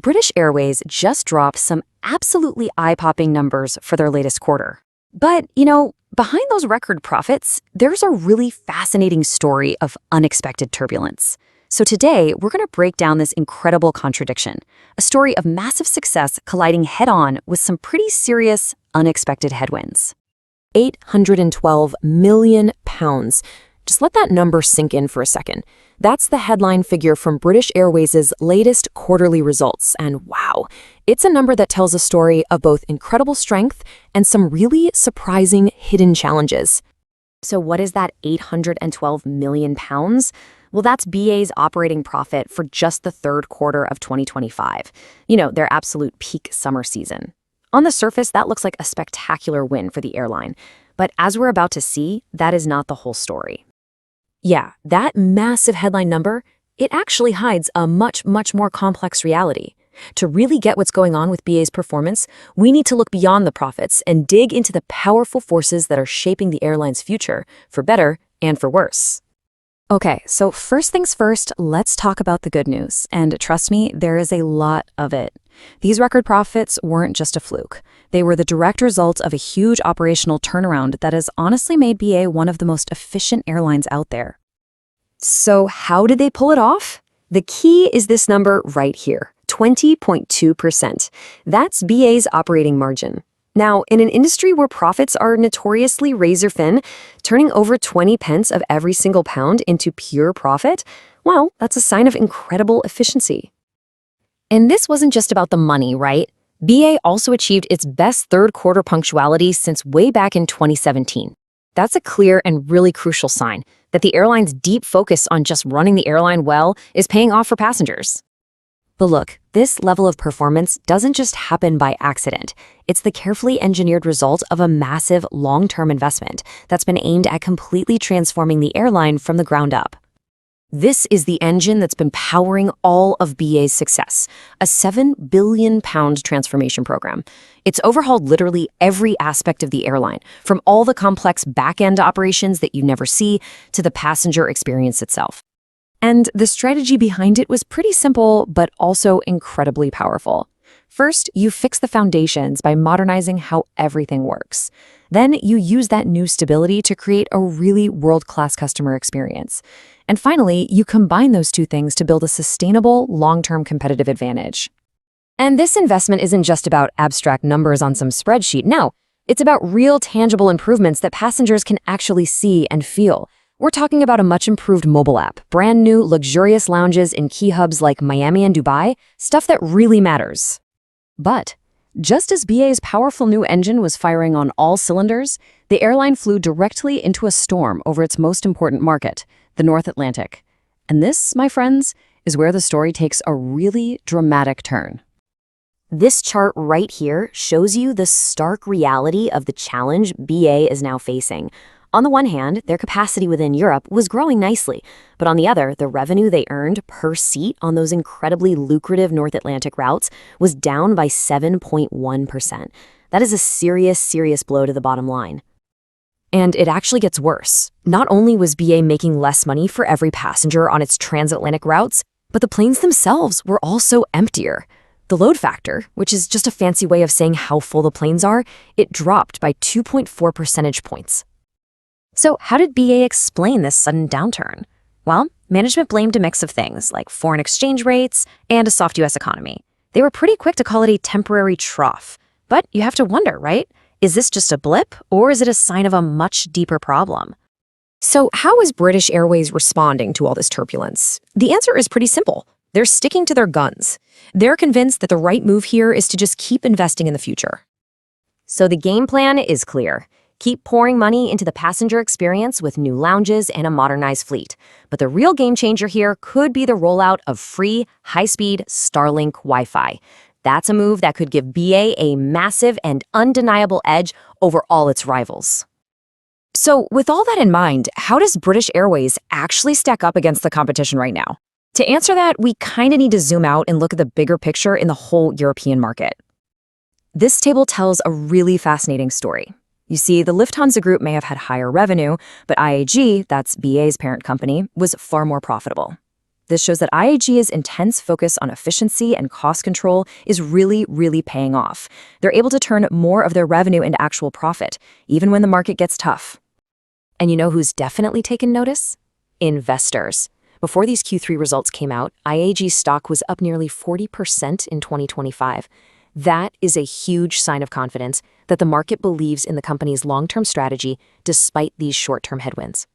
British Airways just dropped some absolutely eye-popping numbers for their latest quarter. But, behind those record profits, there's a really fascinating story of unexpected turbulence. So today, we're going to break down this incredible contradiction, a story of massive success colliding head-on with some pretty serious, unexpected headwinds. £812 million. Just let that number sink in for a second. That's the headline figure from British Airways' latest quarterly results, and wow, it's a number that tells a story of both incredible strength and some really surprising hidden challenges. So what is that £812 million? Well, that's BA's operating profit for just the third quarter of 2025. Their absolute peak summer season. On the surface, that looks like a spectacular win for the airline. But as we're about to see, that is not the whole story. Yeah, that massive headline number, it actually hides a much more complex reality. To really get what's going on with BA's performance, we need to look beyond the profits and dig into the powerful forces that are shaping the airline's future, for better and for worse. Okay, so first things first, let's talk about the good news. And trust me, there is a lot of it. These record profits weren't just a fluke. They were the direct result of a huge operational turnaround that has honestly made BA one of the most efficient airlines out there. So how did they pull it off? The key is this number right here, 20.2%. That's BA's operating margin. Now, in an industry where profits are notoriously razor-thin, turning over 20 pence of every single pound into pure profit, well, that's a sign of incredible efficiency. And this wasn't just about the money, right? BA also achieved its best third-quarter punctuality since way back in 2017. That's a clear and really crucial sign that the airline's deep focus on just running the airline well is paying off for passengers. But look, this level of performance doesn't just happen by accident. It's the carefully engineered result of a massive long-term investment that's been aimed at completely transforming the airline from the ground up. This is the engine that's been powering all of BA's success, a £7 billion transformation program. It's overhauled literally every aspect of the airline, from all the complex back-end operations that you never see to the passenger experience itself. And the strategy behind it was pretty simple, but also incredibly powerful. First, you fix the foundations by modernizing how everything works. Then you use that new stability to create a really world-class customer experience. And finally, you combine those two things to build a sustainable, long-term competitive advantage. And this investment isn't just about abstract numbers on some spreadsheet. No, it's about real, tangible improvements that passengers can actually see and feel. We're talking about a much improved mobile app, brand new, luxurious lounges in key hubs like Miami and Dubai, stuff that really matters. But just as BA's powerful new engine was firing on all cylinders, the airline flew directly into a storm over its most important market, the North Atlantic. And this, my friends, is where the story takes a really dramatic turn. This chart right here shows you the stark reality of the challenge BA is now facing. On the one hand, their capacity within Europe was growing nicely, but on the other, the revenue they earned per seat on those incredibly lucrative North Atlantic routes was down by 7.1%. That is a serious blow to the bottom line. And it actually gets worse. Not only was BA making less money for every passenger on its transatlantic routes, but the planes themselves were also emptier. The load factor, which is just a fancy way of saying how full the planes are, it dropped by 2.4 percentage points. So how did BA explain this sudden downturn? Well, management blamed a mix of things like foreign exchange rates and a soft U.S. economy. They were pretty quick to call it a temporary trough. But you have to wonder, right? Is this just a blip, or is it a sign of a much deeper problem? So how is British Airways responding to all this turbulence? The answer is pretty simple. They're sticking to their guns. They're convinced that the right move here is to just keep investing in the future. So the game plan is clear. Keep pouring money into the passenger experience with new lounges and a modernized fleet. But the real game changer here could be the rollout of free, high-speed Starlink Wi-Fi. That's a move that could give BA a massive and undeniable edge over all its rivals. So with all that in mind, how does British Airways actually stack up against the competition right now? To answer that, we kind of need to zoom out and look at the bigger picture in the whole European market. This table tells a really fascinating story. You see, the Lufthansa Group may have had higher revenue, but IAG, that's BA's parent company, was far more profitable. This shows that IAG's intense focus on efficiency and cost control is really paying off. They're able to turn more of their revenue into actual profit, even when the market gets tough. And you know who's definitely taken notice? Investors. Before these Q3 results came out, IAG's stock was up nearly 40% in 2025. That is a huge sign of confidence that the market believes in the company's long-term strategy despite these short-term headwinds.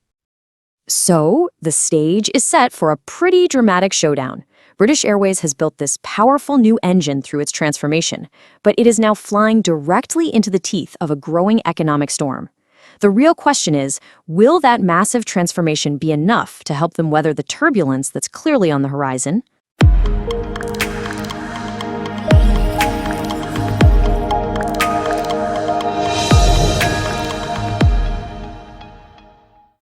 So, the stage is set for a pretty dramatic showdown. British Airways has built this powerful new engine through its transformation, but it is now flying directly into the teeth of a growing economic storm. The real question is, will that massive transformation be enough to help them weather the turbulence that's clearly on the horizon?